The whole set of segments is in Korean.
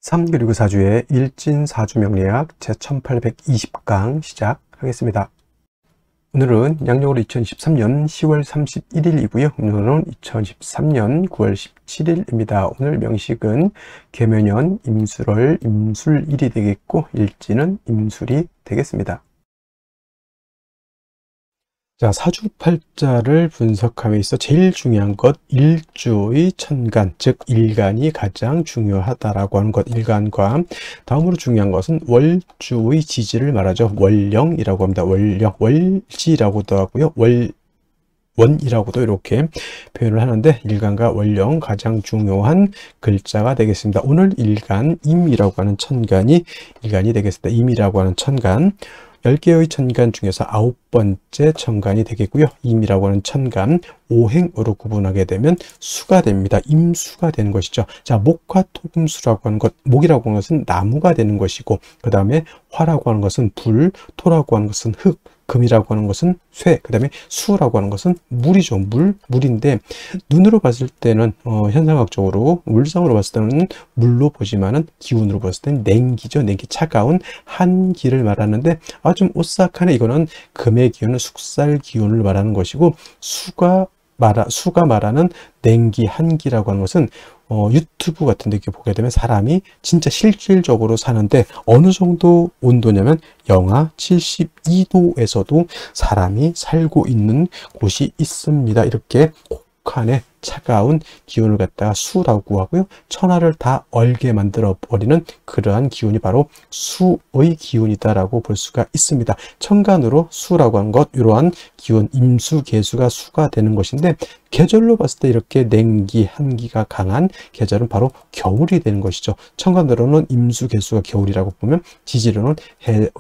3 그리고 4주의 일진사주명리학 제1820강 시작하겠습니다. 오늘은 양력으로 2023년 10월 31일이고요. 오늘은 2013년 9월 17일입니다. 오늘 명식은 계묘년 임술월 임술일이 되겠고 일진은 임술이 되겠습니다. 자, 사주팔자를 분석함에 있어 제일 중요한 것 일주의 천간, 즉 일간이 가장 중요하다라고 하는 것. 일간과 다음으로 중요한 것은 월주의 지지를 말하죠. 월령이라고 합니다. 월령, 월지라고도 하고요. 원이라고도 이렇게 표현을 하는데 일간과 월령 가장 중요한 글자가 되겠습니다. 오늘 일간 임이라고 하는 천간이 일간이 되겠습니다. 임이라고 하는 천간 10개의 천간 중에서 9번째 천간이 되겠고요. 임이라고 하는 천간 5행으로 구분하게 되면 수가 됩니다. 임수가 되는 것이죠. 자, 목화 토금수라고 하는 것, 목이라고 하는 것은 나무가 되는 것이고, 그 다음에 화라고 하는 것은 불, 토라고 하는 것은 흙, 금이라고 하는 것은 쇠, 그 다음에 수라고 하는 것은 물이죠. 물인데 눈으로 봤을 때는 현상학적으로 물상으로 봤을 때는 물로 보지만은 기운으로 봤을 때는 냉기죠. 냉기, 차가운 한기를 말하는데 좀 오싹하네. 이거는 금의 기운은 숙살 기운을 말하는 것이고 수가 말하는 냉기, 한기라고 하는 것은 유튜브 같은 데 이렇게 보게 되면 사람이 진짜 실질적으로 사는데 어느 정도 온도냐면 영하 72도에서도 사람이 살고 있는 곳이 있습니다. 이렇게 혹한의 차가운 기운을 갖다가 수라고 하고요. 천하를 다 얼게 만들어 버리는 그러한 기운이 바로 수의 기운이다라고 볼 수가 있습니다. 천간으로 수라고 하는 것, 이러한 기운, 임수, 계수가 수가 되는 것인데 계절로 봤을 때 이렇게 냉기, 한기가 강한 계절은 바로 겨울이 되는 것이죠. 천간으로는 임수, 계수가 겨울이라고 보면 지지로는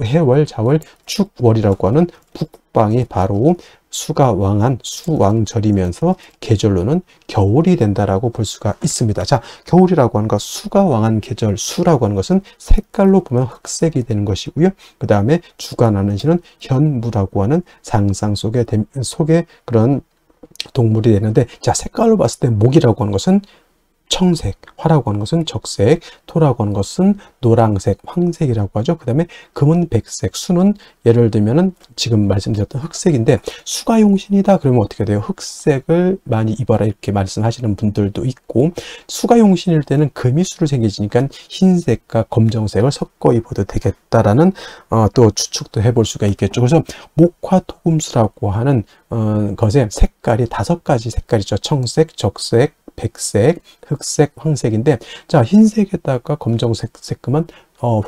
해월, 자월, 축월이라고 하는 북방이 바로 수가 왕한 수왕절이면서 계절로는 겨울이 된다라고 볼 수가 있습니다. 자, 겨울이라고 하는 것, 수가 왕한 계절, 수라고 하는 것은 색깔로 보면 흑색이 되는 것이고요. 그 다음에 주관하는 시는 현무라고 하는 상상 속에 그런 동물이 되는데, 자, 색깔로 봤을 때 목이라고 하는 것은 청색, 화라고 하는 것은 적색, 토라고 하는 것은 노랑색, 황색이라고 하죠. 그 다음에 금은 백색, 수는 예를 들면은 지금 말씀드렸던 흑색인데 수가 용신이다 그러면 어떻게 돼요? 흑색을 많이 입어라 이렇게 말씀하시는 분들도 있고, 수가 용신일 때는 금이 수로 생기니까 흰색과 검정색을 섞어 입어도 되겠다라는 또 추측도 해볼 수가 있겠죠. 그래서 목화토금수라고 하는 것의 색깔이 5가지 색깔이죠. 청색, 적색, 백색, 흑색, 황색인데, 자, 흰색에다가 검정색 색금은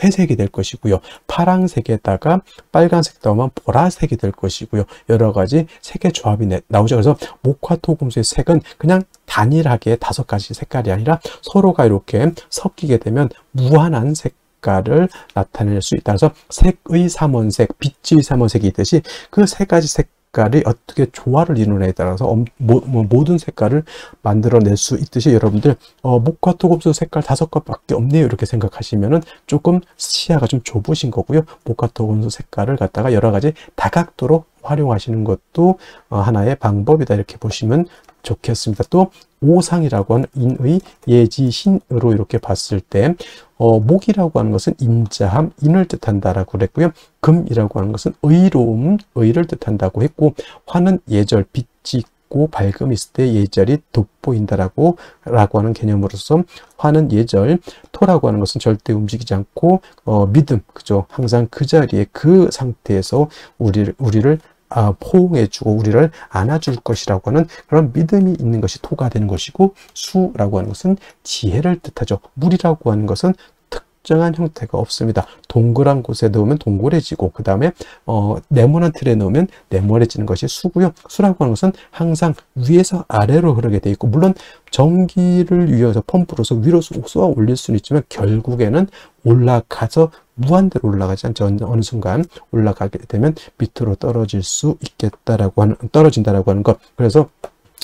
회색이 될 것이고요. 파랑색에다가 빨간색 더하면 보라색이 될 것이고요. 여러 가지 색의 조합이 나오죠. 그래서 목화토금수의 색은 그냥 단일하게 5가지 색깔이 아니라 서로가 이렇게 섞이게 되면 무한한 색깔을 나타낼 수 있다. 그래서 색의 삼원색, 빛의 삼원색이 있듯이 그 3가지 색깔이 어떻게 조화를 이루느냐에 따라서 모든 색깔을 만들어낼 수 있듯이 여러분들 목화토금수 색깔 5가지밖에 없네요 이렇게 생각하시면은 조금 시야가 좀 좁으신 거고요. 목화토금수 색깔을 갖다가 여러 가지 다각도로 활용하시는 것도 하나의 방법이다 이렇게 보시면 좋겠습니다. 또 오상이라고 하는 인의 예지신으로 이렇게 봤을 때 목이라고 하는 것은 인자함, 인을 뜻한다라고 그랬고요. 금이라고 하는 것은 의로움, 의를 뜻한다고 했고, 화는 예절, 빛이 있고 밝음이 있을 때 예절이 돋보인다라고 하는 개념으로서 화는 예절, 토라고 하는 것은 절대 움직이지 않고 믿음, 그죠? 항상 그 자리에 그 상태에서 우리를 포옹해주고 우리를 안아줄 것이라고 하는 그런 믿음이 있는 것이 토가 되는 것이고, 수라고 하는 것은 지혜를 뜻하죠. 물이라고 하는 것은 특정한 형태가 없습니다. 동그란 곳에 넣으면 동그래지고, 그 다음에 네모난 틀에 넣으면 네모래지는 것이 수고요. 수라고 하는 것은 항상 위에서 아래로 흐르게 되어 있고, 물론 전기를 위해서 펌프로서 위로 쏘아 올릴 수는 있지만 결국에는 올라가서 무한대로 올라가지 않죠. 어느 순간 올라가게 되면 밑으로 떨어진다라고 하는 것. 그래서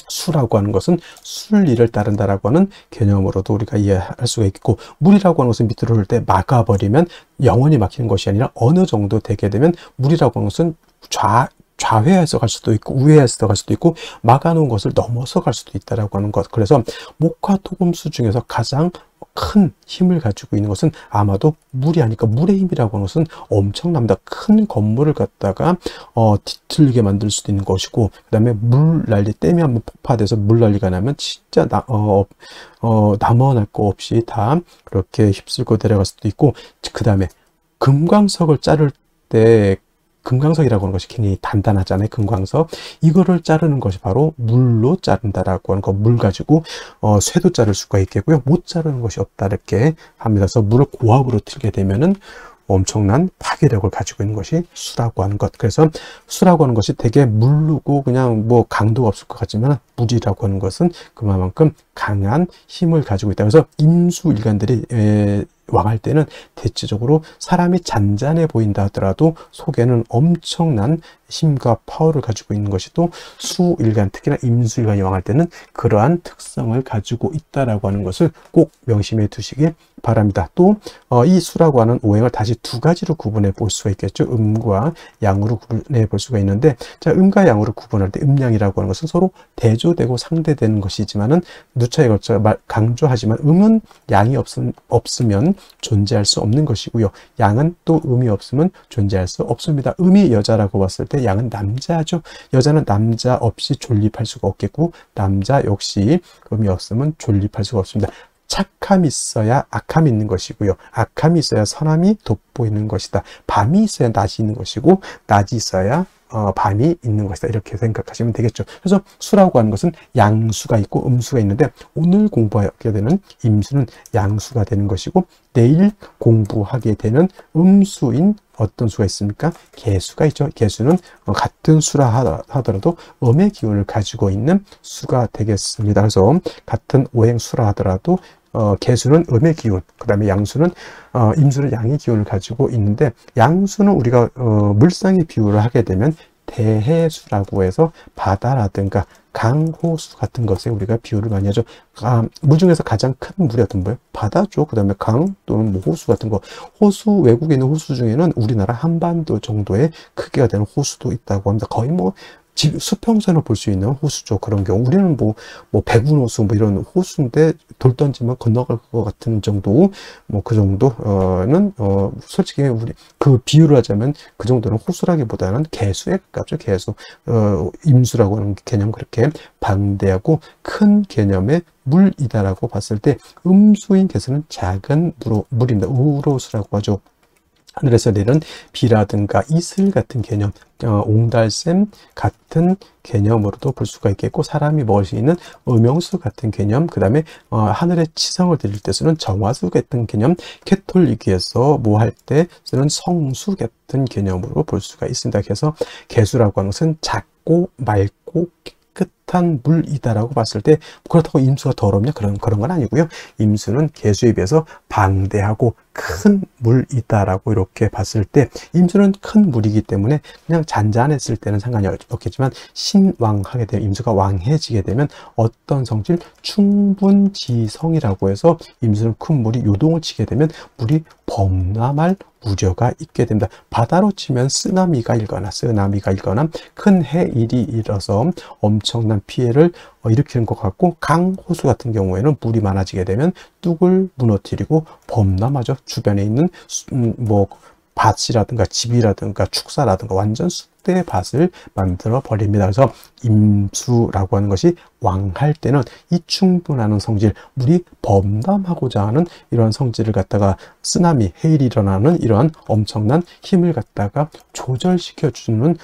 수라고 하는 것은 순리를 따른다라고 하는 개념으로도 우리가 이해할 수가 있고, 물이라고 하는 것은 밑으로 흐를 때 막아버리면 영원히 막히는 것이 아니라 어느 정도 되게 되면 물이라고 하는 것은 좌회해서 갈 수도 있고 우회해서 갈 수도 있고 막아놓은 것을 넘어서 갈 수도 있다라고 하는 것. 그래서 목화토금수 중에서 가장 큰 힘을 가지고 있는 것은 아마도 물이 아닐까. 물의 힘이라고 하는 것은 엄청납니다. 큰 건물을 갖다가 뒤틀리게 만들 수도 있는 것이고, 그 다음에 물난리, 댐이 한번 폭파돼서 물난리가 나면 진짜 남아날 거 없이 다 그렇게 휩쓸고 내려갈 수도 있고, 그 다음에 금광석을 자를 때, 금광석이라고 하는 것이 굉장히 단단하잖아요. 금광석. 이거를 자르는 것이 바로 물로 자른다라고 하는 거. 물 가지고 쇠도 자를 수가 있겠고요. 못 자르는 것이 없다 이렇게 합니다. 그래서 물을 고압으로 틀게 되면은 엄청난 파괴력을 가지고 있는 것이 수라고 하는 것. 그래서 수라고 하는 것이 되게 물르고 그냥 뭐 강도가 없을 것 같지만, 물이라고 하는 것은 그만큼 강한 힘을 가지고 있다. 그래서 임수일간들이 왕할 때는 대체적으로 사람이 잔잔해 보인다 하더라도 속에는 엄청난 힘과 파워를 가지고 있는 것이 또 수일간, 특히나 임수일간이 왕할 때는 그러한 특성을 가지고 있다라고 하는 것을 꼭 명심해 두시기 바랍니다. 또 이 수라고 하는 오행을 다시 두 가지로 구분해 볼 수가 있겠죠. 음과 양으로 구분해 볼 수가 있는데, 자, 음과 양으로 구분할 때 음양이라고 하는 것은 서로 대조되고 상대되는 것이지만은 누차에 걸쳐 강조하지만, 음은 양이 없으면 존재할 수 없는 것이고요. 양은 또 음이 없으면 존재할 수 없습니다. 음이 여자라고 봤을 때 양은 남자죠. 여자는 남자 없이 존립할 수가 없겠고, 남자 역시 음이 없으면 존립할 수가 없습니다. 착함이 있어야 악함이 있는 것이고요. 악함이 있어야 선함이 돋보이는 것이다. 밤이 있어야 낮이 있는 것이고, 낮이 있어야 밤이 있는 것이다. 이렇게 생각하시면 되겠죠. 그래서 수라고 하는 것은 양수가 있고 음수가 있는데, 오늘 공부하게 되는 임수는 양수가 되는 것이고, 내일 공부하게 되는 음수인 어떤 수가 있습니까? 개수가 있죠. 개수는 같은 수라 하더라도 음의 기운을 가지고 있는 수가 되겠습니다. 그래서 같은 오행수라 하더라도 개수는 음의 기운, 그 다음에 양수는 임수는 양의 기운을 가지고 있는데, 양수는 우리가 물상의 비유를 하게 되면 대해수라고 해서 바다라든가 강호수 같은 것에 우리가 비유를 많이 하죠. 물 중에서 가장 큰 물이 어떤 거예요? 바다죠. 그 다음에 강 또는 뭐 호수 같은 거. 호수, 외국에 있는 호수 중에는 우리나라 한반도 정도의 크기가 되는 호수도 있다고 합니다. 거의 뭐 수평선을 볼 수 있는 호수죠. 그런 경우 우리는 뭐 백운호수 뭐 이런 호수인데 돌 던지면 건너갈 것 같은 정도, 뭐 그 정도는 솔직히 우리 그 비유를 하자면 그 정도는 호수라기보다는 개수에 가깝죠. 개수. 임수라고 하는 개념, 그렇게 방대하고 큰 개념의 물이다라고 봤을 때, 음수인 개수는 작은 물입니다. 우로수라고 하죠. 하늘에서 내리는 비라든가 이슬 같은 개념, 옹달샘 같은 개념으로도 볼 수가 있겠고, 사람이 먹을 수 있는 음용수 같은 개념, 그 다음에 하늘에 치성을 드릴 때 쓰는 정화수 같은 개념, 캐톨릭에서 뭐 할 때 쓰는 성수 같은 개념으로 볼 수가 있습니다. 그래서 개수라고 하는 것은 작고 맑고 깨끗한 물이다라고 봤을 때, 그렇다고 임수가 더럽냐? 그런 건 아니고요. 임수는 개수에 비해서 방대하고 큰 물이다라고 이렇게 봤을 때, 임수는 큰 물이기 때문에 그냥 잔잔했을 때는 상관이 없겠지만, 신왕하게 되면, 임수가 왕해지게 되면 어떤 성질? 충분지성이라고 해서 임수는 큰 물이 요동을 치게 되면 물이 범람할 우려가 있게 됩니다. 바다로 치면 쓰나미가 일거나 큰 해일이 일어서 엄청난 피해를 일으키는 것 같고, 강, 호수 같은 경우에는 물이 많아지게 되면 뚝을 무너뜨리고 범람하죠. 주변에 있는 뭐 밭이라든가 집이라든가 축사라든가 완전 쑥대의 밭을 만들어 버립니다. 그래서 임수라고 하는 것이 왕할 때는 이 충분한 성질, 물이 범람하고자 하는 이러한 성질을 갖다가 쓰나미, 해일이 일어나는 이러한 엄청난 힘을 갖다가 조절시켜주는,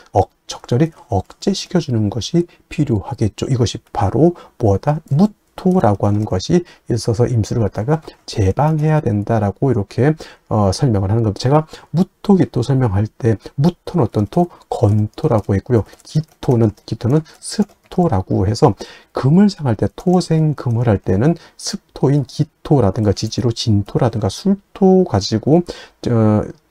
적절히 억제시켜주는 것이 필요하겠죠. 이것이 바로 뭐다? 무토라고 하는 것이 있어서 임수를 갖다가 제방해야 된다라고 이렇게 설명을 하는 겁니다. 제가 무토, 기토 설명할 때 무토는 어떤 토? 건토라고 했고요. 기토는 습토라고 해서 금을 생할 때, 토생금을 할 때는 습토인 기토라든가 지지로 진토라든가 술토 가지고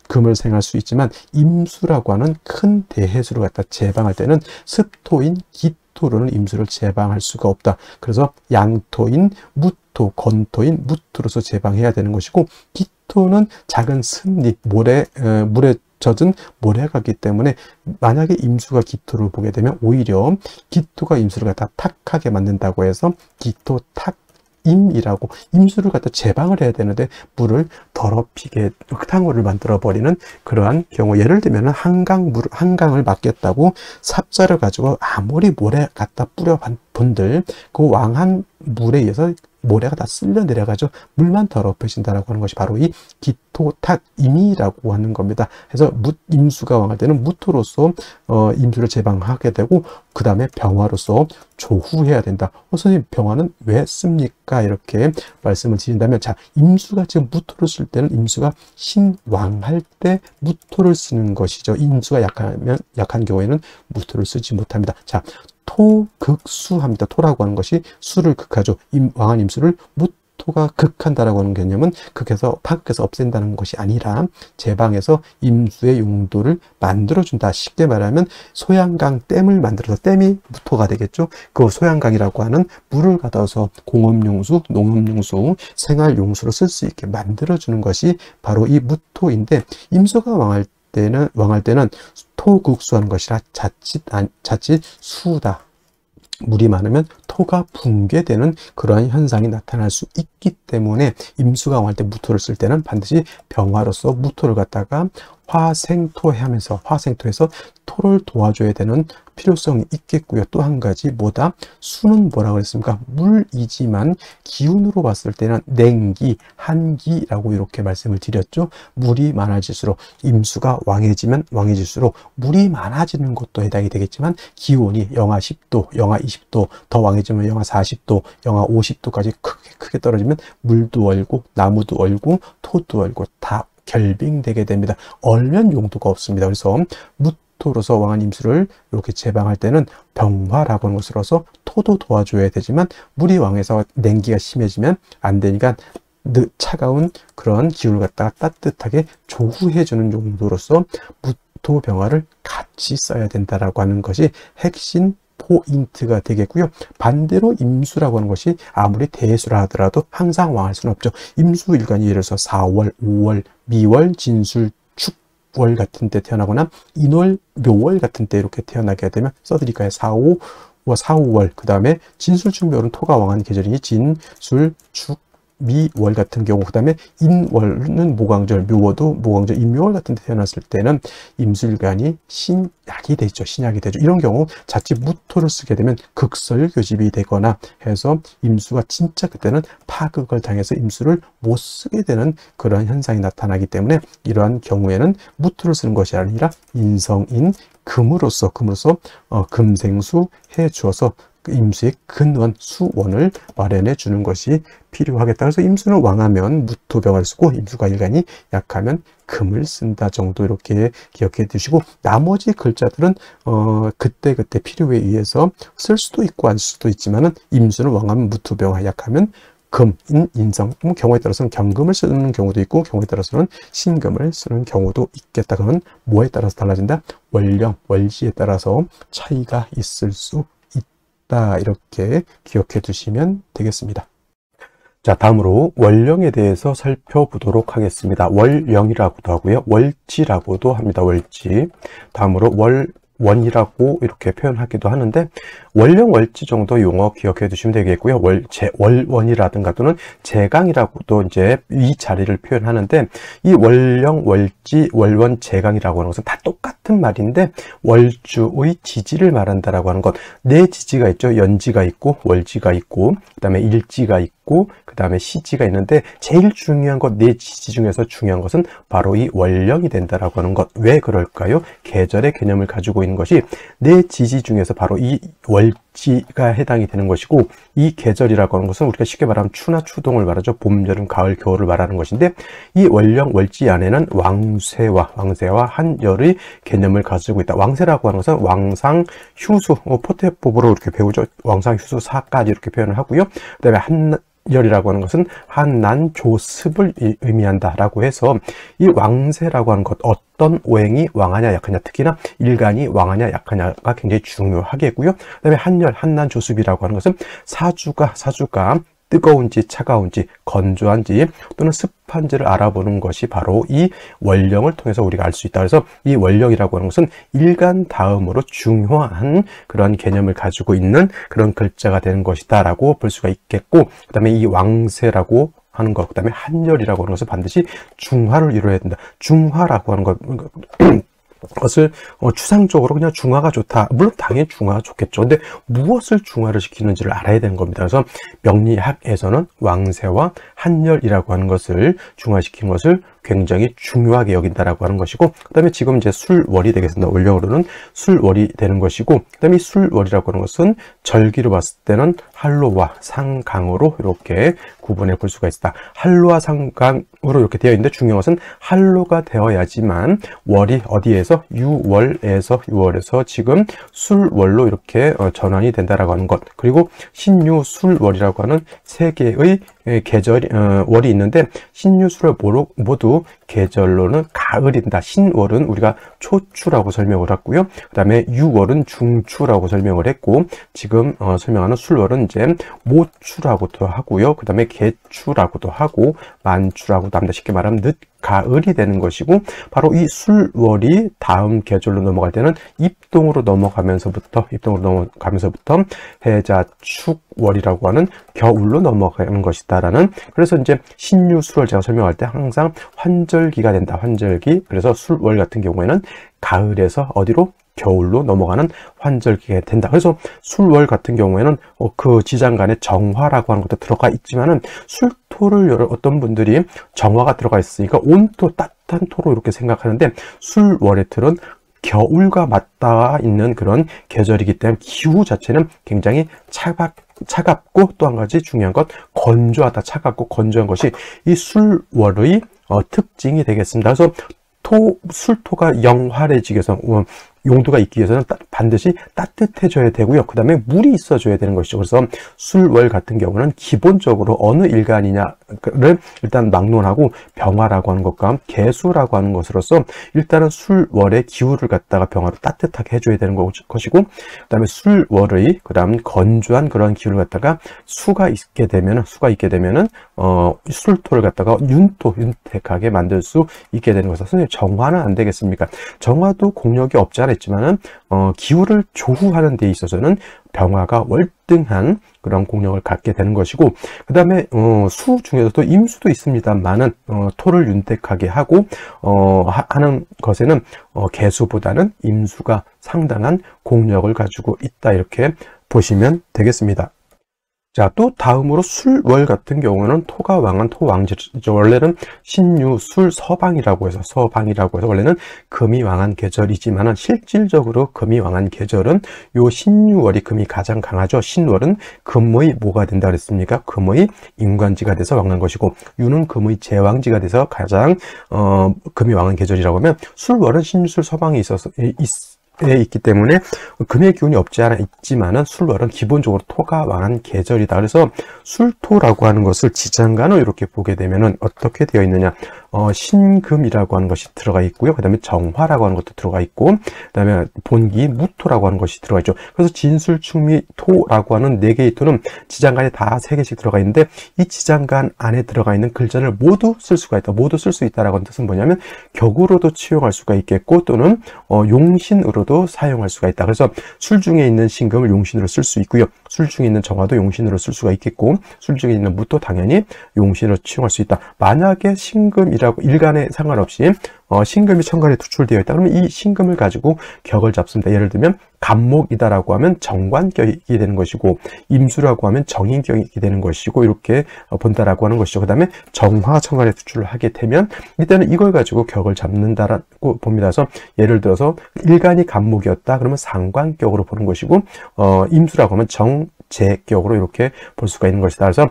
금을 생할 수 있지만, 임수라고 하는 큰 대해수를 갖다 제방할 때는 습토인 기토로는 임수를 제방할 수가 없다. 그래서 양토인 무토, 건토인 무토로서 제방해야 되는 것이고, 기토는 작은 스잎, 물에 젖은 모래가기 때문에 만약에 임수가 기토를 보게 되면 오히려 기토가 임수를 갖다 탁하게 만든다고 해서 기토 탁 임이라고 임수를 갖다 제방을 해야 되는데 물을 더럽히게 흙탕물을 만들어 버리는 그러한 경우, 예를 들면 한강을 맡겼다고 삽자를 가지고 아무리 모래 갖다 뿌려 본들 그 왕한 물에 의해서 모래가 다 쓸려 내려가죠. 물만 더럽혀진다라고 하는 것이 바로 이 기토탁임이라고 하는 겁니다. 그래서 임수가 왕할 때는 무토로서 임수를 제방하게 되고, 그 다음에 병화로서 조후해야 된다. 선생님, 병화는 왜 씁니까? 이렇게 말씀을 드린다면, 자, 임수가 지금 무토를 쓸 때는 임수가 신왕할 때 무토를 쓰는 것이죠. 임수가 약한 경우에는 무토를 쓰지 못합니다. 자, 토극수합니다. 토라고 하는 것이 수를 극하죠. 왕한 임수를 무토가 극한다라고 하는 개념은 파극해서 없앤다는 것이 아니라 제방해서 임수의 용도를 만들어준다. 쉽게 말하면 소양강 댐을 만들어서, 댐이 무토가 되겠죠. 그 소양강이라고 하는 물을 가둬서 공업용수, 농업용수, 생활용수로 쓸 수 있게 만들어주는 것이 바로 이 무토인데, 임수가 왕할 때는 토극수하는 것이라 자칫 수다. 물이 많으면 토가 붕괴되는 그러한 현상이 나타날 수 있기 때문에 임수가 왕할 때 무토를 쓸 때는 반드시 병화로서 무토를 갖다가 화생토하면서 화생토에서 토를 도와줘야 되는 필요성이 있겠고요. 또 한 가지 수는 뭐라고 했습니까? 물이지만 기운으로 봤을 때는 냉기, 한기라고 이렇게 말씀을 드렸죠. 물이 많아질수록, 임수가 왕해지면 왕해질수록 물이 많아지는 것도 해당이 되겠지만, 기온이 영하 10도, 영하 20도, 더 왕해지면 영하 40도, 영하 50도까지 크게 떨어지면 물도 얼고 나무도 얼고 토도 얼고 다 결빙되게 됩니다. 얼면 용도가 없습니다. 그래서 무토로서 왕한 임수를 이렇게 제방할 때는 병화라고 하는 것으로서 토도 도와줘야 되지만, 물이 왕해서 냉기가 심해지면 안 되니까 차가운 그런 기운을 갖다가 따뜻하게 조후해주는 용도로서 무토 병화를 같이 써야 된다라고 하는 것이 핵심 포인트가 되겠고요. 반대로 임수라고 하는 것이 아무리 대수라 하더라도 항상 왕할 수는 없죠. 임수일간이 예를 들어서 4월, 5월, 미월, 진술, 축월 같은 때 태어나거나 인월, 묘월 같은 때 이렇게 태어나게 되면 써드릴까요? 4, 5월, 그 다음에 진술, 축, 묘월은 토가 왕한 계절이니 진술, 축, 미월 같은 경우, 그 다음에 인월은 모광절, 묘월도 모광절, 인묘월 같은 데 태어났을 때는 임술간이 신약이 되죠. 신약이 되죠. 이런 경우 자칫 무토를 쓰게 되면 극설교집이 되거나 해서 임수가 진짜 그때는 파극을 당해서 임수를 못 쓰게 되는 그런 현상이 나타나기 때문에, 이러한 경우에는 무토를 쓰는 것이 아니라 인성인 금으로서 금생수 해 주어서 임수의 근원, 수원을 마련해 주는 것이 필요하겠다. 그래서 임수는 왕하면 무토병을 쓰고, 임수가 일간이 약하면 금을 쓴다 정도 이렇게 기억해 두시고, 나머지 글자들은 그때그때 필요에 의해서 쓸 수도 있고 안 쓸 수도 있지만은, 임수는 왕하면 무토병화, 약하면 금, 인성, 경우에 따라서는 경금을 쓰는 경우도 있고, 경우에 따라서는 신금을 쓰는 경우도 있겠다. 그건 뭐에 따라서 달라진다? 월령, 월지에 따라서 차이가 있을 수 있다. 이렇게 기억해 두시면 되겠습니다. 자, 다음으로 월령에 대해서 살펴보도록 하겠습니다. 월령이라고도 하고요, 월지라고도 합니다. 월지. 다음으로 원이라고 이렇게 표현하기도 하는데, 월령, 월지 정도 용어 기억해 두시면 되겠고요. 월원이라든가 또는 제강이라고도 이제 이 자리를 표현하는데, 이 월령, 월지, 월원, 제강이라고 하는 것은 다 똑같은 말인데, 월주의 지지를 말한다라고 하는 것. 네 지지가 있죠. 연지가 있고, 월지가 있고, 그 다음에 일지가 있고, 그 다음에 시지가 있는데, 제일 중요한 것, 네 지지 중에서 중요한 것은 바로 이 월령이 된다라고 하는 것. 왜 그럴까요? 계절의 개념을 가지고 있는 것이 네 지지 중에서 바로 이 월지가 해당이 되는 것이고, 이 계절이라고 하는 것은 우리가 쉽게 말하면 추나 추동을 말하죠. 봄, 여름, 가을, 겨울을 말하는 것인데, 이 월령, 월지 안에는 왕세와 한열의 개념을 가지고 있다. 왕세라고 하는 것은 왕상, 휴수, 포태법으로 이렇게 배우죠. 왕상, 휴수, 사까지 이렇게 표현을 하고요. 그 다음에 한열이라고 하는 것은 한난, 조습을 의미한다라고 해서, 이 왕세라고 하는 것, 어떤 오행이 왕하냐 약하냐, 특히나 일간이 왕하냐 약하냐가 굉장히 중요하겠고요. 그 다음에 한열, 한난, 조습이라고 하는 것은 사주가 뜨거운지 차가운지 건조한지 또는 습한지를 알아보는 것이 바로 이 원령을 통해서 우리가 알 수 있다. 그래서 이 원령이라고 하는 것은 일간 다음으로 중요한 그런 개념을 가지고 있는 그런 글자가 되는 것이다 라고 볼 수가 있겠고, 그 다음에 이 왕세라고 하는 것, 그 다음에 한열이라고 하는 것은 반드시 중화를 이루어야 된다. 중화라고 하는 것 것을 추상적으로 그냥 중화가 좋다. 물론 당연히 중화가 좋겠죠. 근데 무엇을 중화를 시키는지를 알아야 되는 겁니다. 그래서 명리학에서는 왕세와 한열이라고 하는 것을 중화시키는 것을 굉장히 중요하게 여긴다라고 하는 것이고, 그 다음에 지금 이제 술월이 되겠습니다. 원령으로는 술월이 되는 것이고, 그 다음에 이 술월이라고 하는 것은 절기로 봤을 때는 한로와 상강으로 이렇게 구분해 볼 수가 있다. 한로와 상강으로 이렇게 되어 있는데 중요한 것은 한로가 되어야지만 월이 어디에서 유월에서 지금 술월로 이렇게 전환이 된다라고 하는 것. 그리고 신유 술월이라고 하는 세 개의 계절이 월이 있는데, 신유술월 모두 계절로는 가을이다. 신월은 우리가 초추라고 설명을 했고요. 그 다음에 유월은 중추라고 설명을 했고, 지금 설명하는 술월은 이제 모추라고도 하고요. 그 다음에 개추라고도 하고 만추라고도 합니다. 쉽게 말하면 늦 가을이 되는 것이고, 바로 이 술월이 다음 계절로 넘어갈 때는 입동으로 넘어가면서부터 해자축월이라고 하는 겨울로 넘어가는 것이다라는, 그래서 이제 신유술월 제가 설명할 때 항상 환절기가 된다. 환절기. 그래서 술월 같은 경우에는 가을에서 어디로? 겨울로 넘어가는 환절기가 된다. 그래서 술월 같은 경우에는 그 지장간에 정화라고 하는 것도 들어가 있지만은, 술토를 어떤 분들이 정화가 들어가 있으니까 온토, 따뜻한 토로 이렇게 생각하는데, 술월의 틀은 겨울과 맞닿아 있는 그런 계절이기 때문에 기후 자체는 굉장히 차갑고, 또 한 가지 중요한 것, 건조하다. 차갑고 건조한 것이 이 술월의 특징이 되겠습니다. 그래서 술토가 영활해지기 위해서, 용도가 있기 위해서는 반드시 따뜻해져야 되고요. 그 다음에 물이 있어줘야 되는 것이죠. 그래서 술월 같은 경우는 기본적으로 어느 일간이냐를 일단 막론하고, 병화라고 하는 것과 개수라고 하는 것으로서 일단은 술월의 기후를 갖다가 병화로 따뜻하게 해줘야 되는 것이고, 그 다음에 술월의 건조한 그런 기후를 갖다가 수가 있게 되면은 술토를 갖다가 윤택하게 만들 수 있게 되는 것은, 선생님 정화는 안 되겠습니까? 정화도 공력이 없지 않아 있지만은 기후를 조후하는 데 있어서는 병화가 월등한 그런 공력을 갖게 되는 것이고, 그 다음에 수 중에서도 임수도 있습니다만은 토를 윤택하게 하고 하는 것에는 개수보다는 임수가 상당한 공력을 가지고 있다, 이렇게 보시면 되겠습니다. 자, 또 다음으로 술월 같은 경우는 토가 왕한 토왕절이죠. 원래는 신유, 술, 서방이라고 해서 원래는 금이 왕한 계절이지만은, 실질적으로 금이 왕한 계절은 요 신유월이 금이 가장 강하죠. 신월은 금의 뭐가 된다 그랬습니까? 금의 임관지가 돼서 왕한 것이고, 유는 금의 제왕지가 돼서 가장 금이 왕한 계절이라고 하면, 술월은 신유, 술, 서방이 있기 때문에 금의 기운이 없지 않아 있지만은, 술월은 기본적으로 토가 왕한 계절이다. 그래서 술토라고 하는 것을 지장간으로 이렇게 보게 되면은 어떻게 되어 있느냐? 신금이라고 하는 것이 들어가 있고요. 그 다음에 정화라고 하는 것도 들어가 있고, 그 다음에 본기 무토라고 하는 것이 들어가 있죠. 그래서 진술, 충미, 토라고 하는 4개의 토는 지장간에 다 3개씩 들어가 있는데, 이 지장간 안에 들어가 있는 글자를 모두 쓸 수가 있다. 모두 쓸 수 있다라고 하는 뜻은 뭐냐면, 격으로도 치용할 수가 있겠고, 또는 용신으로도 사용할 수가 있다. 그래서 술 중에 있는 신금을 용신으로 쓸 수 있고요. 술 중에 있는 정화도 용신으로 쓸 수가 있겠고, 술 중에 있는 무도 당연히 용신으로 치용할 수 있다. 만약에 신금이라고 일간에 상관없이 신금이 천간에 투출되어 있다. 그러면 이 신금을 가지고 격을 잡습니다. 예를 들면 간목이다라고 하면 정관격이 되는 것이고, 임수라고 하면 정인격이 되는 것이고, 이렇게 본다라고 하는 것이죠. 그 다음에 정화 천간에 투출을 하게 되면 일단은 이걸 가지고 격을 잡는다라고 봅니다. 그래서 예를 들어서 일간이 간목이었다 그러면 상관격으로 보는 것이고, 임수라고 하면 정제격으로 이렇게 볼 수가 있는 것이다. 그래서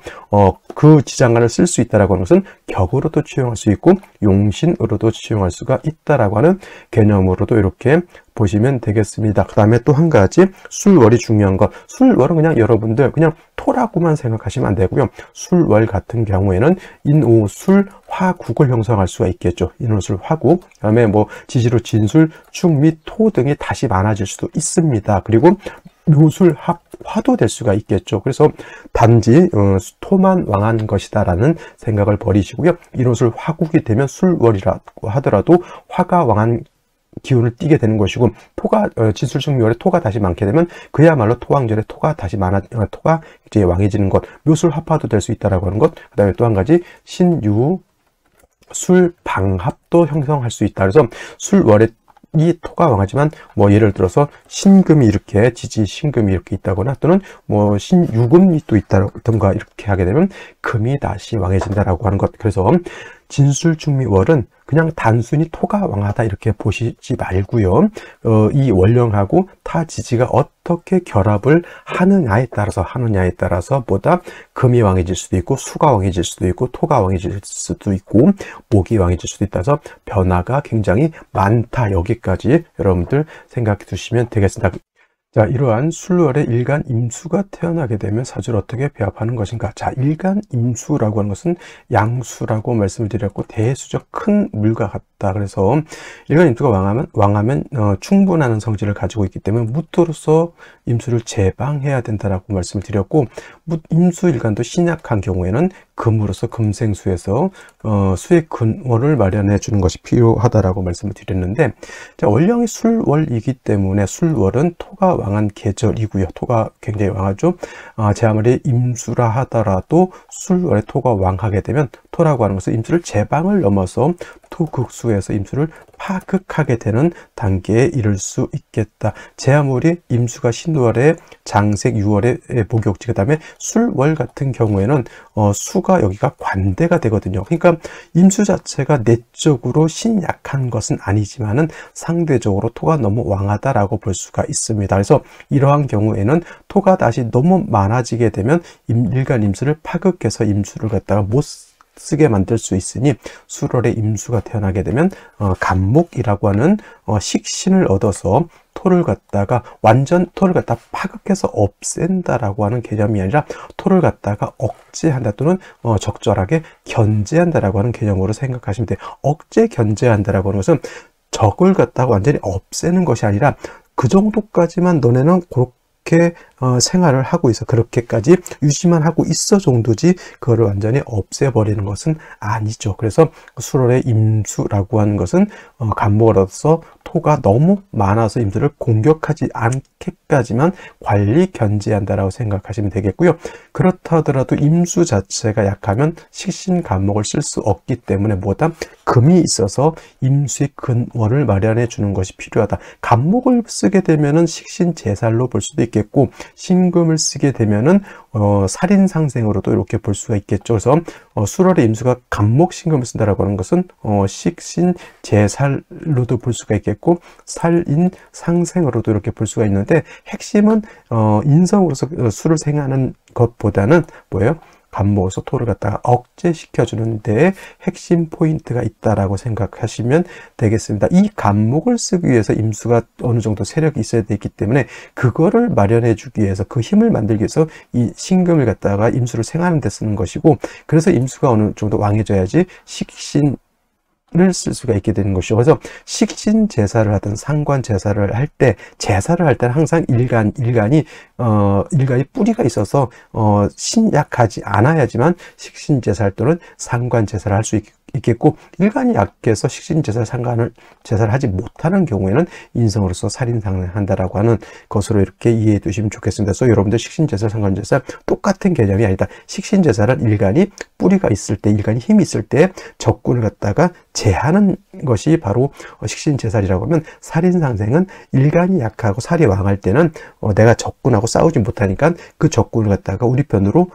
그 지장간을 쓸 수 있다라고 하는 것은 격으로도 치용할 수 있고 용신으로도 치용할 수가 있다라고 하는 개념으로도 이렇게 보시면 되겠습니다. 그 다음에 또 한 가지, 술월이 중요한 것. 술월은 그냥 여러분들 그냥 토라고만 생각하시면 안 되고요. 술월 같은 경우에는 인오술, 화국을 형성할 수가 있겠죠. 인오술, 화국. 그 다음에 지지로 진술, 축 및 토 등이 다시 많아질 수도 있습니다. 그리고 묘술 화도 될 수가 있겠죠. 그래서 단지 토만 왕한 것이다 라는 생각을 버리시고요. 이롯을 화국이 되면 술월이라고 하더라도 화가 왕한 기운을 띠게 되는 것이고, 토가 진술충묘월에 토가 다시 많게 되면 그야말로 토왕절에 토가 다시 토가 이제 왕해지는 것, 묘술 합화도 될 수 있다라고 하는 것. 그다음에 또 한 가지 신유 술방합도 형성할 수 있다. 그래서 술월에 이 토가 왕하지만 뭐 예를 들어서 신금이 이렇게 지지신금이 이렇게 있다거나 또는 뭐 신유금이 또 있다던가 이렇게 하게 되면 금이 다시 왕해진다라고 하는 것. 그래서 진술충미월은 그냥 단순히 토가 왕하다 이렇게 보시지 말고요. 이 월령하고 타 지지가 어떻게 결합을 하느냐에 따라서 보다 금이 왕해질 수도 있고 수가 왕해질 수도 있고 토가 왕해질 수도 있고 목이 왕해질 수도 있다서 변화가 굉장히 많다. 여기까지 여러분들 생각해 두시면 되겠습니다. 자, 이러한 술월에 일간 임수가 태어나게 되면 사주를 어떻게 배합하는 것인가? 자, 일간 임수라고 하는 것은 양수라고 말씀을 드렸고 대수적 큰 물과 같다. 그래서 일간 임수가 왕하면 충분한 성질을 가지고 있기 때문에 무토로서 임수를 제방해야 된다라고 말씀을 드렸고, 임수 일간도 신약한 경우에는 금으로서 금생수에서 수의 근원을 마련해 주는 것이 필요하다라고 말씀을 드렸는데, 자, 월령이 술월이기 때문에 술월은 토가 왕한 계절이고요. 토가 굉장히 왕하죠. 제 아무리 임수라 하더라도 술월에 토가 왕하게 되면 토라고 하는 것은 임수를 제방을 넘어서 토극수에서 임수를 파극하게 되는 단계에 이를 수 있겠다. 제 아무리 임수가 신월에 장색, 6월에 목욕지, 그 다음에 술월 같은 경우에는 수가 여기가 관대가 되거든요. 그러니까 임수 자체가 내적으로 신약한 것은 아니지만은 상대적으로 토가 너무 왕하다라고 볼 수가 있습니다. 그래서 이러한 경우에는 토가 다시 너무 많아지게 되면 일간 임수를 파극해서 임수를 갖다가 못 쓰게 만들 수 있으니 술월에 임수가 태어나게 되면 간목이라고 하는 식신을 얻어서 토를 갖다가 완전 토를 갖다 파극해서 없앤다라고 하는 개념이 아니라 토를 갖다가 억제한다 또는 적절하게 견제한다라고 하는 개념으로 생각하시면 돼요. 억제 견제한다라고 하는 것은 적을 갖다가 완전히 없애는 것이 아니라 그 정도까지만 너네는 그렇게 생활을 하고 있어, 그렇게까지 유지만 하고 있어 정도지 그거를 완전히 없애버리는 것은 아니죠. 그래서 술월의 임수라고 하는 것은 간목을 얻어서 토가 너무 많아서 임수를 공격하지 않게까지만 관리 견제한다라고 생각하시면 되겠고요. 그렇다 하더라도 임수 자체가 약하면 식신 간목을 쓸 수 없기 때문에 뭐다 금이 있어서 임수의 근원을 마련해 주는 것이 필요하다. 간목을 쓰게 되면은 식신 제살로 볼 수도 있겠고, 신금을 쓰게 되면은 살인상생으로도 이렇게 볼 수가 있겠죠. 그래서 술월의 임수가 간목 신금을 쓴다라고 하는 것은 식신 제살로도 볼 수가 있겠고 살인상생으로도 이렇게 볼 수가 있는데, 핵심은 인성으로서 술을 생하는 것보다는 뭐예요? 간목으로서 토를 갖다가 억제시켜주는 데에 핵심 포인트가 있다라고 생각하시면 되겠습니다. 이 간목을 쓰기 위해서 임수가 어느 정도 세력이 있어야 되기 때문에 그거를 마련해 주기 위해서, 그 힘을 만들기 위해서 이 신금을 갖다가 임수를 생하는 데 쓰는 것이고, 그래서 임수가 어느 정도 왕해져야지 식신 을 쓸 수가 있게 되는 것이죠. 그래서 식신 제사를 하든 상관 제사를 할 때, 제사를 할 때는 항상 일간이 뿌리가 있어서 신약하지 않아야지만 식신 제사할 때는 상관 제사를 할 수 있겠고, 일간이 약해서 식신 제사를 제사를 하지 못하는 경우에는 인성으로서 살인상한다라고 하는 것으로 이렇게 이해해 두시면 좋겠습니다. 그래서 여러분들 식신 제사, 상관 제사 똑같은 개념이 아니다. 식신 제사는 일간이 뿌리가 있을 때, 일간이 힘이 있을 때 적군을 갖다가 제하는 것이 바로 식신 제살이라고 하면, 살인상생은 일간이 약하고 살이 왕할 때는 내가 적군하고 싸우지 못하니까 그 적군을 갖다가 우리 편으로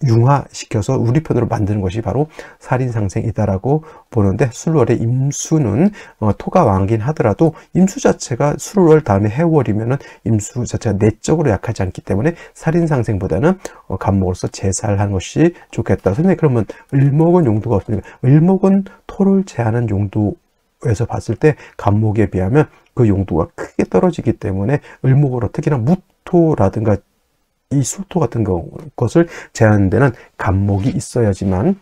융화시켜서 우리 편으로 만드는 것이 바로 살인상생이다라고 보는데, 술월의 임수는 토가 왕이긴 하더라도 임수 자체가 술월 다음에 해월이면은 임수 자체가 내적으로 약하지 않기 때문에 살인상생보다는 간목으로서 제살하는 것이 좋겠다. 선생님, 그러면 을목은 용도가 없습니까? 을목은 토를 제하는 용도에서 봤을 때 간목에 비하면 그 용도가 크게 떨어지기 때문에 을목으로 특히나 무토라든가 이 수토 같은 것을 제하는 데는 간목이 있어야지만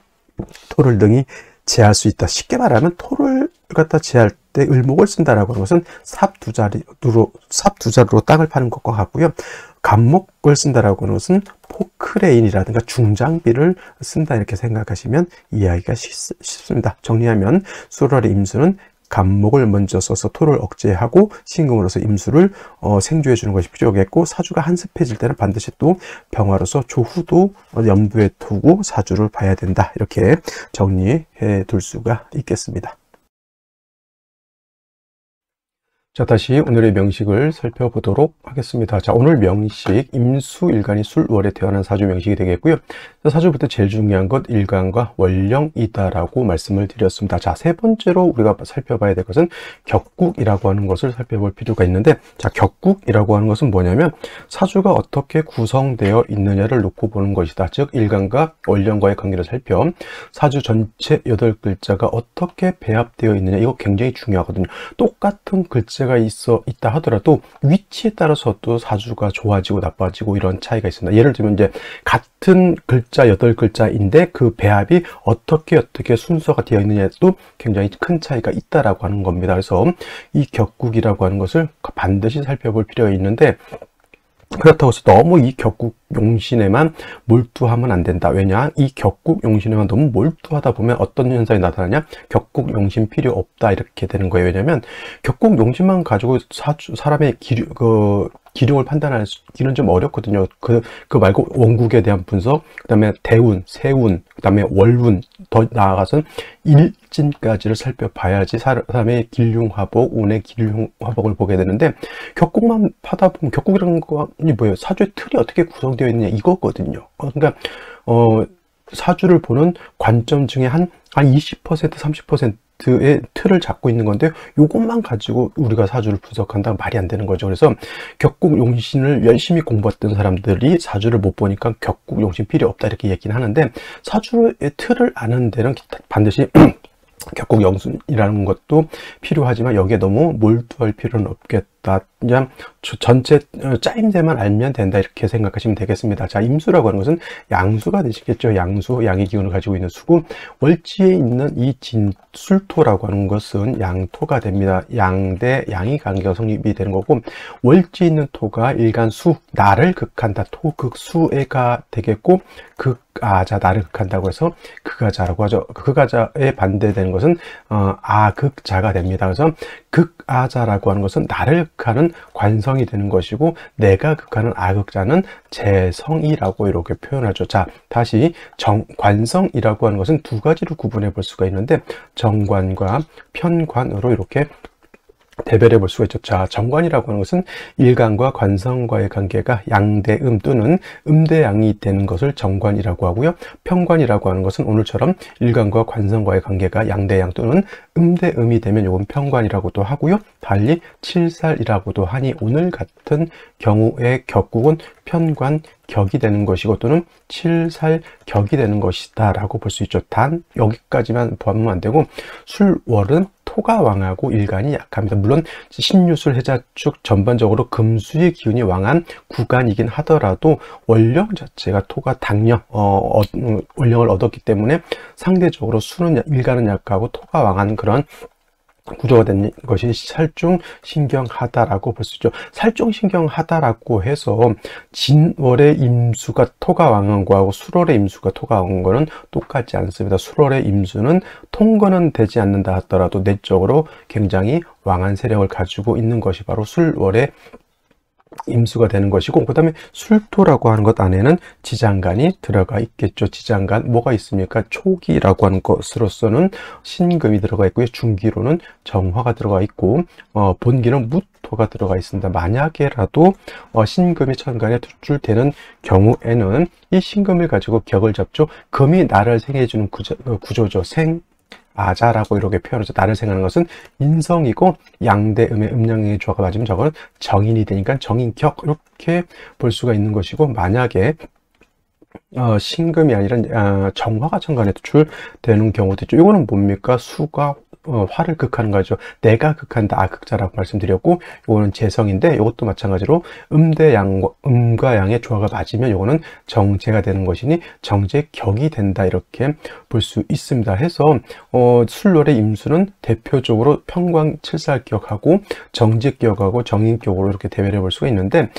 토를 능히 제할 수 있다. 쉽게 말하면 토를 갖다 제할 때 을목을 쓴다라고 하는 것은 삽 두 자루로 땅을 파는 것과 같고요. 갑목을 쓴다라고 하는 것은 포크레인이라든가 중장비를 쓴다 이렇게 생각하시면 이해하기가 쉽습니다. 정리하면 수월의 임수는 갑목을 먼저 써서 토를 억제하고 신금으로서 임수를 생조해 주는 것이 필요하겠고, 사주가 한습해질 때는 반드시 또 병화로서 조후도 염두에 두고 사주를 봐야 된다. 이렇게 정리해 둘 수가 있겠습니다. 자, 다시 오늘의 명식을 살펴보도록 하겠습니다. 자, 오늘 명식, 임수일간이 술월에 태어난 사주 명식이 되겠고요. 사주부터 제일 중요한 것 일간과 월령이다라고 말씀을 드렸습니다. 자, 세 번째로 우리가 살펴봐야 될 것은 격국이라고 하는 것을 살펴볼 필요가 있는데, 자, 격국이라고 하는 것은 뭐냐면 사주가 어떻게 구성되어 있느냐를 놓고 보는 것이다. 즉, 일간과 월령과의 관계를 살펴 사주 전체 8글자가 어떻게 배합되어 있느냐, 이거 굉장히 중요하거든요. 똑같은 글자가 있다 하더라도 위치에 따라서 또 사주가 좋아지고 나빠지고 이런 차이가 있습니다. 예를 들면 이제 같은 글자 8글자인데 그 배합이 어떻게 순서가 되어 있느냐에도 굉장히 큰 차이가 있다라고 하는 겁니다. 그래서 이 격국이라고 하는 것을 반드시 살펴볼 필요가 있는데, 그렇다고 해서 너무 이 격국 용신에만 몰두하면 안 된다. 왜냐? 이 격국 용신에만 너무 몰두하다 보면 어떤 현상이 나타나냐? 격국 용신 필요 없다. 이렇게 되는 거예요. 왜냐면 격국 용신만 가지고 사람의 기륭을 판단하기는 좀 어렵거든요. 그 말고 원국에 대한 분석, 그 다음에 대운, 세운, 그 다음에 월운, 더 나아가서는 일진까지를 살펴봐야지 사람의 길흉화복, 운의 길흉화복을 보게 되는데, 격국만 파다 보면 격국이라는 것이 뭐예요? 사주의 틀이 어떻게 구성되어 있느냐 이거거든요. 그러니까 사주를 보는 관점 중에 한 20%, 30%의 틀을 잡고 있는 건데, 이것만 가지고 우리가 사주를 분석한다면 말이 안 되는 거죠. 그래서 격국 용신을 열심히 공부했던 사람들이 사주를 못 보니까 격국 용신 필요 없다 이렇게 얘기는 하는데, 사주의 틀을 아는 데는 반드시 격국 용신이라는 것도 필요하지만 여기에 너무 몰두할 필요는 없겠다. 그냥 전체 짜임새만 알면 된다 이렇게 생각하시면 되겠습니다. 자, 임수라고 하는 것은 양수가 되시겠죠. 양수, 양의 기운을 가지고 있는 수고, 월지에 있는 이 진술토라고 하는 것은 양토가 됩니다. 양 대 양의 관계가 성립이 되는 거고, 월지에 있는 토가 일간수, 나를 극한다. 토극수가 되겠고, 극아자, 나를 극한다고 해서 극아자라고 하죠. 극아자에 반대되는 것은 아극자가 됩니다. 그래서 극아자라고 하는 것은 나를 극하는 관성이 되는 것이고, 내가 극하는 아극자는 재성이라고 이렇게 표현하죠. 자, 다시 관성이라고 하는 것은 두 가지로 구분해 볼 수가 있는데, 정관과 편관으로 이렇게 대별해 볼 수가 있죠. 자, 정관이라고 하는 것은 일간과 관성과의 관계가 양대음 또는 음대양이 되는 것을 정관이라고 하고요. 편관이라고 하는 것은 오늘처럼 일간과 관성과의 관계가 양대양 또는 음대음이 되면 이건 편관이라고도 하고요. 달리 칠살이라고도 하니 오늘 같은 경우의 격국은 편관 격이 되는 것이고 또는 칠살격이 되는 것이다 라고 볼 수 있죠. 단 여기까지만 보면 안 되고, 술월은 토가 왕하고 일간이 약합니다. 물론 신유술 해자축 전반적으로 금수의 기운이 왕한 구간이긴 하더라도 월령 자체가 토가 당령 월령을 얻었기 때문에 상대적으로 수는 일간은 약하고 토가 왕한 그런 구조가 된 것이 살중신경하다라고 볼 수 있죠. 살중신경하다라고 해서 진월의 임수가 토가 왕한 거하고 술월의 임수가 토가 왕한 거는 똑같지 않습니다. 술월의 임수는 통거는 되지 않는다 하더라도 내적으로 굉장히 왕한 세력을 가지고 있는 것이 바로 술월의 임수가 되는 것이고, 그 다음에 술토라고 하는 것 안에는 지장간이 들어가 있겠죠. 지장간 뭐가 있습니까? 초기라고 하는 것으로서는 신금이 들어가 있고요. 중기로는 정화가 들어가 있고, 본기는 무토가 들어가 있습니다. 만약에라도 신금이 천간에 투출되는 경우에는 이 신금을 가지고 격을 잡죠. 금이 나를 생해주는 구조죠. 아자라고 이렇게 표현하죠. 나를 생각하는 것은 인성이고, 양대음의 음양의 조화가 맞으면 저거는 정인이 되니까 정인격 이렇게 볼 수가 있는 것이고, 만약에 신금이 아니라 정화가 천간에 투출되는 경우도 있죠. 이거는 뭡니까? 수가 화를 극하는 거죠. 내가 극한다, 악극자라고 말씀드렸고, 요거는 재성인데, 요것도 마찬가지로 음과 양의 조화가 맞으면 요거는 정제가 되는 것이니 정제격이 된다, 이렇게 볼 수 있습니다. 해서 술월의 임수는 대표적으로 평광칠살격하고 정제격하고 정인격으로 이렇게 대별해 볼 수가 있는데,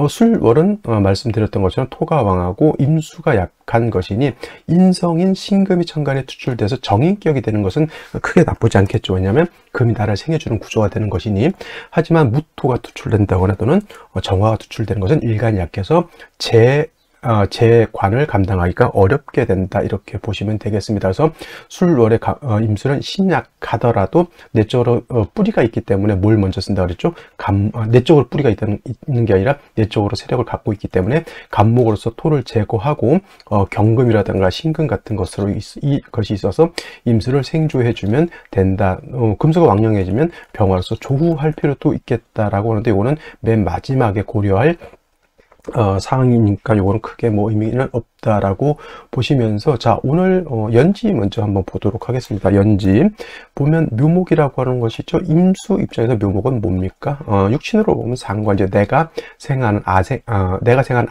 술월은 말씀드렸던 것처럼 토가 왕하고 임수가 약한 것이니 인성인 신금이 천간에 투출돼서 정인격이 되는 것은 크게 나쁘지 않겠죠. 왜냐하면 금이 나를 생겨주는 구조가 되는 것이니. 하지만 무토가 투출된다거나 또는 정화가 투출되는 것은 일간이 약해서 재관을 감당하기가 어렵게 된다, 이렇게 보시면 되겠습니다. 그래서 술월의 임수는 신약하더라도 내적으로 뿌리가 있기 때문에 뭘 먼저 쓴다 그랬죠? 내적으로 뿌리가 있는 게 아니라 내적으로 세력을 갖고 있기 때문에 간목으로서 토를 제거하고 경금이라든가 신금 같은 것으로 이것이 있어서 임수를 생조해주면 된다. 금수가 왕령해지면 병화로서 조후할 필요도 있겠다라고 하는데, 이거는 맨 마지막에 고려할 상황이니까 요거는 크게 뭐 의미는 없다라고 보시면서, 자, 오늘 연지 먼저 한번 보도록 하겠습니다. 연지 보면 묘목이라고 하는 것이 있죠. 임수 입장에서 묘목은 뭡니까? 육신으로 보면 상관, 이제 내가 생하는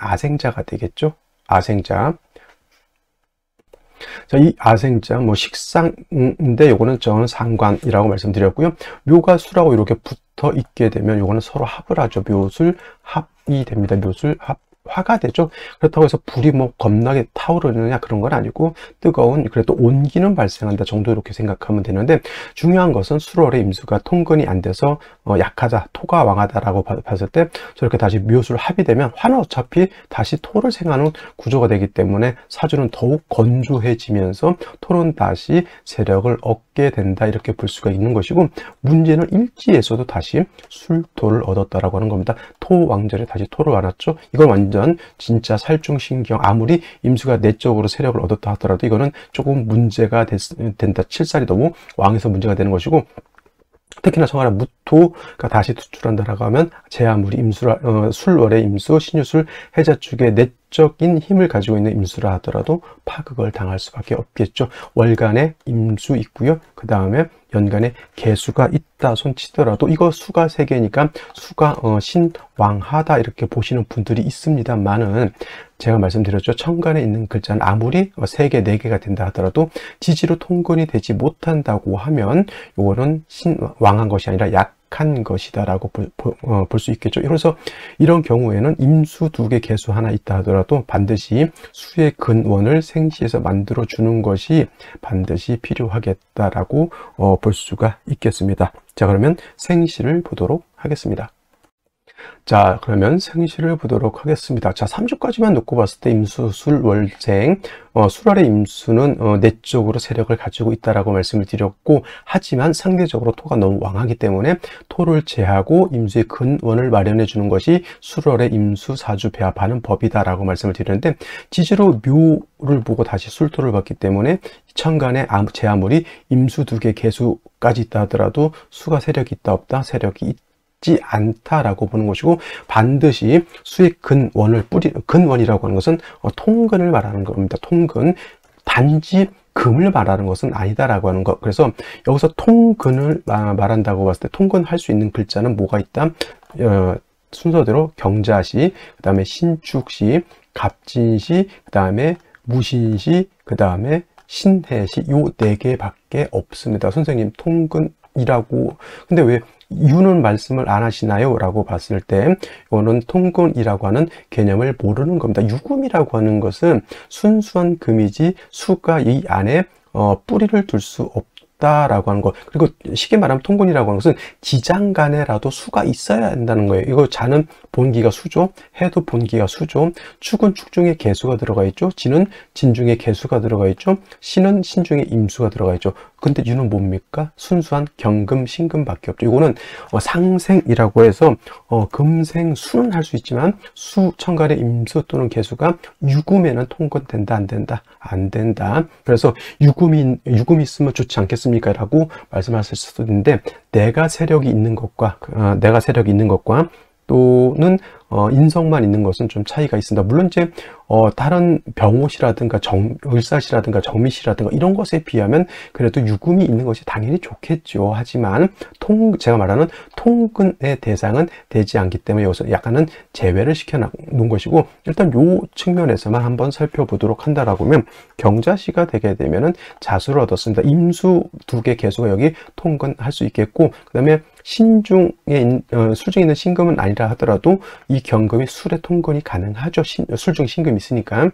아생자가 되겠죠. 아생자. 자, 이 아생자 뭐 식상인데 요거는 저는 상관이라고 말씀드렸고요. 묘가 수라고 이렇게 붙어 있게 되면 요거는 서로 합을 하죠. 묘술 합이 됩니다. 묘술 합. 화가 되죠. 그렇다고 해서 불이 뭐 겁나게 타오르느냐 그런 건 아니고, 뜨거운 그래도 온기는 발생한다 정도 이렇게 생각하면 되는데, 중요한 것은 술월의 임수가 통근이 안 돼서 약하다, 토가 왕하다라고 봤을 때 저렇게 다시 묘술 합이 되면 화는 어차피 다시 토를 생하는 구조가 되기 때문에 사주는 더욱 건조해지면서 토는 다시 세력을 얻게 된다, 이렇게 볼 수가 있는 것이고, 문제는 일지에서도 다시 술토를 얻었다라고 하는 겁니다. 토 왕절에 다시 토를 알았죠. 이건 완전 진짜 살중신경, 아무리 임수가 내적으로 세력을 얻었다 하더라도 이거는 조금 문제가 된다. 칠살이 너무 왕에서 문제가 되는 것이고, 특히나 성하나 무토가 다시 투출한다라고 하면 제아물이 술월의 임수, 신유술, 해자축의 내적인 힘을 가지고 있는 임수라 하더라도 파극을 당할 수밖에 없겠죠. 월간에 임수 있고요. 그 다음에 연간에 개수가 있다 손치더라도 이거 수가 3개니까 수가 신왕하다 이렇게 보시는 분들이 있습니다만은, 제가 말씀드렸죠. 천간에 있는 글자는 아무리 3개, 4개가 된다 하더라도 지지로 통근이 되지 못한다고 하면 요거는 왕한 것이 아니라 약한 것이다라고 볼 수 있겠죠. 그래서 이런 경우에는 임수 2개, 개수 하나 있다 하더라도 반드시 수의 근원을 생시해서 만들어 주는 것이 반드시 필요하겠다라고 볼 수가 있겠습니다. 자, 그러면 생시를 보도록 하겠습니다. 자, 그러면 생시를 보도록 하겠습니다. 자, 3주까지만 놓고 봤을 때 임수, 술, 월생, 술월의 임수는 내적으로 세력을 가지고 있다라고 말씀을 드렸고, 하지만 상대적으로 토가 너무 왕하기 때문에 토를 제하고 임수의 근원을 마련해 주는 것이 술월의 임수 사주 배합하는 법이다라고 말씀을 드렸는데, 지지로 묘를 보고 다시 술토를 봤기 때문에 천간에 제아물이 임수 2개, 개수까지 있다 하더라도 수가 세력이 있다 없다, 세력이 있지 않다라고 보는 것이고, 반드시 수의 근원이라고 하는 것은 통근을 말하는 겁니다. 통근, 단지 금을 말하는 것은 아니다라고 하는 것. 그래서 여기서 통근을 말한다고 봤을 때 통근할 수 있는 글자는 뭐가 있다? 순서대로 경자시, 그 다음에 신축시, 갑진시, 그 다음에 무신시, 그 다음에 신해시, 요 4개밖에 없습니다. 선생님, 통근이라고, 근데 왜 유는 말씀을 안 하시나요? 라고 봤을 때 이거는 통근이라고 하는 개념을 모르는 겁니다. 유금이라고 하는 것은 순수한 금이지 수가 이 안에 뿌리를 둘 수 없다라고 하는 것. 그리고 쉽게 말하면 통근이라고 하는 것은 지장간에라도 수가 있어야 한다는 거예요. 이거 자는 본기가 수죠. 해도 본기가 수죠. 축은 축 중에 개수가 들어가 있죠. 진은 진 중에 개수가 들어가 있죠. 신은 신 중에 임수가 들어가 있죠. 근데 유는 뭡니까? 순수한 경금, 신금밖에 없죠. 이거는 상생이라고 해서 금생, 수는 할 수 있지만 수, 천간의 임수 또는 개수가 유금에는 통근된다, 안 된다? 안 된다. 그래서 유금이 있으면 좋지 않겠습니까? 라고 말씀하실 수도 있는데, 내가 세력이 있는 것과 또는 인성만 있는 것은 좀 차이가 있습니다. 물론 이제 다른 병호시라든가 을사시라든가 정미시라든가 이런 것에 비하면 그래도 유금이 있는 것이 당연히 좋겠죠. 하지만 제가 말하는 통근의 대상은 되지 않기 때문에 여기서 약간은 제외를 시켜 놓은 것이고, 일단 요 측면에서만 한번 살펴보도록 한다라고 하면 경자시가 되게 되면은 자수를 얻었습니다. 임수 두 개 개수가 여기 통근할 수 있겠고, 그 다음에 신중에 술중에 있는 신금은 아니라 하더라도 이 경금이 술의 통근이 가능하죠. 술중 신금이 있으니까.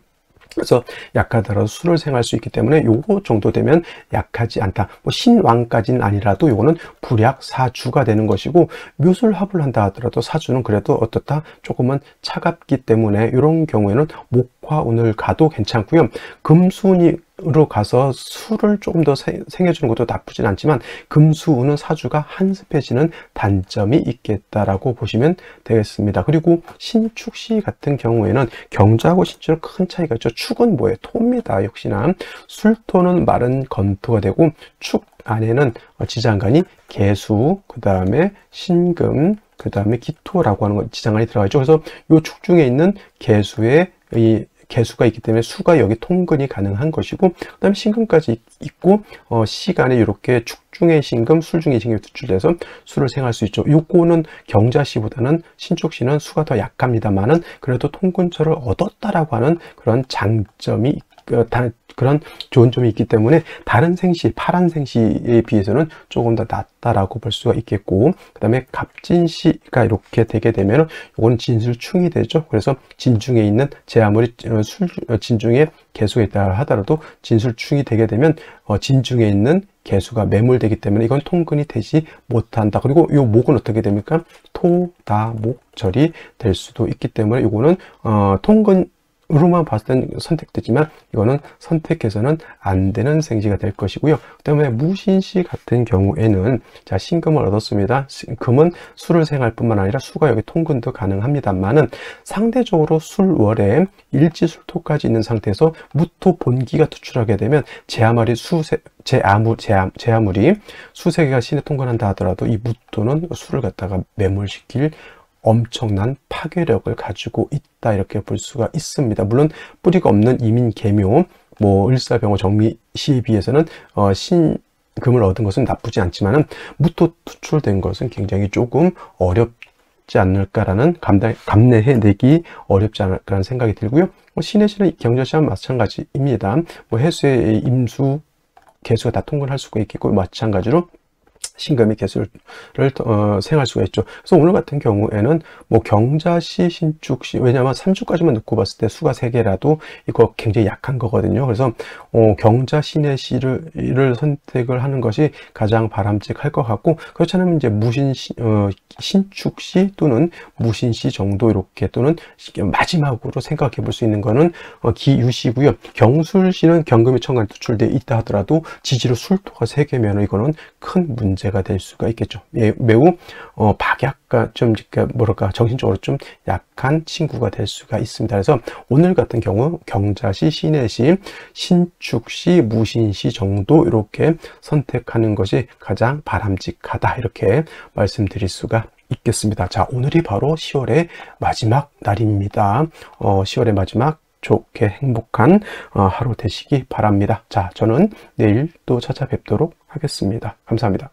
그래서 약하더라도 술을 생할 수 있기 때문에 요거 정도 되면 약하지 않다. 뭐 신왕까지는 아니라도 요거는 불약 사주가 되는 것이고, 묘술합을 한다 하더라도 사주는 그래도 어떻다? 조금은 차갑기 때문에 이런 경우에는 목화운을 가도 괜찮고요. 금수운으로 가서 술을 조금 더 생겨주는 것도 나쁘진 않지만 금수운은 사주가 한습해지는 단점이 있겠다라고 보시면 되겠습니다. 그리고 신축시 같은 경우에는 경자하고 신축은 큰 차이가 있죠. 축은 뭐예요? 토입니다. 역시나 술토는 마른 건토가 되고, 축 안에는 지장간이 개수, 그 다음에 신금, 그 다음에 기토라고 하는 지장간이 들어가죠. 그래서 이 축 중에 있는 개수의 개수가 있기 때문에 수가 여기 통근이 가능한 것이고, 그 다음에 신금까지 있고, 시간에 이렇게 축중의 신금, 술중의 신금이 투출돼서 수를 생할 수 있죠. 요거는 경자시보다는 신축시는 수가 더 약합니다만은 그래도 통근처를 얻었다라고 하는 그런 장점이 그런 좋은 점이 있기 때문에 다른 생시, 파란 생시에 비해서는 조금 더 낫다라고 볼 수가 있겠고, 그 다음에 갑진시가 이렇게 되게 되면 이거는 진술충이 되죠. 그래서 진중에 있는 아무리 진중에 개수가 있다 하더라도 진술충이 되게 되면 진중에 있는 개수가 매몰되기 때문에 이건 통근이 되지 못한다. 그리고 이 목은 어떻게 됩니까? 토다목절이 될 수도 있기 때문에 이거는 통근 으로만 봤을 땐 선택되지만 이거는 선택해서는 안 되는 생시가 될 것이고요. 그 다음에 무신시 같은 경우에는 자, 신금을 얻었습니다. 금은 술을 생할 뿐만 아니라 수가 여기 통근도 가능합니다만은 상대적으로 술월에 일지술토까지 있는 상태에서 무토 본기가 투출하게 되면 제아물이 제아물이 수세개가 신에 통근한다 하더라도 이 무토는 술을 갖다가 매몰시킬 엄청난 파괴력을 가지고 있다, 이렇게 볼 수가 있습니다. 물론 뿌리가 없는 이민계묘, 뭐 을사병호 정미시에 비해서는 신금을 얻은 것은 나쁘지 않지만은 무토 투출된 것은 굉장히 조금 어렵지 않을까라는 감내해내기 어렵지 않을까라는 생각이 들고요. 신의 시는 경자시와 마찬가지입니다. 뭐 해수의 임수 개수가 다 통근할 수가 있겠고, 마찬가지로 신금의 개수를 생할 수가 있죠. 그래서 오늘 같은 경우에는 뭐 경자시, 신축시, 왜냐하면 3주까지만 놓고 봤을 때 수가 3개라도 이거 굉장히 약한 거거든요. 그래서 경자, 신의 시를 선택을 하는 것이 가장 바람직할 것 같고, 그렇지 않으면 이제 신축시 또는 무신시 정도 이렇게, 또는 마지막으로 생각해 볼 수 있는 거는 기유시고요. 경술시는 경금이 천간에 투출되어 있다 하더라도 지지로 술토가 3개면 이거는 큰 문제가 될 수가 있겠죠. 매우 박약과 좀 뭐랄까 정신적으로 좀 약한 친구가 될 수가 있습니다. 그래서 오늘 같은 경우 경자시, 신해시, 신축시, 무신시 정도 이렇게 선택하는 것이 가장 바람직하다, 이렇게 말씀드릴 수가 있겠습니다. 자, 오늘이 바로 10월의 마지막 날입니다. 10월의 마지막 좋게 행복한 하루 되시기 바랍니다. 자, 저는 내일 또 찾아뵙도록 하겠습니다. 감사합니다.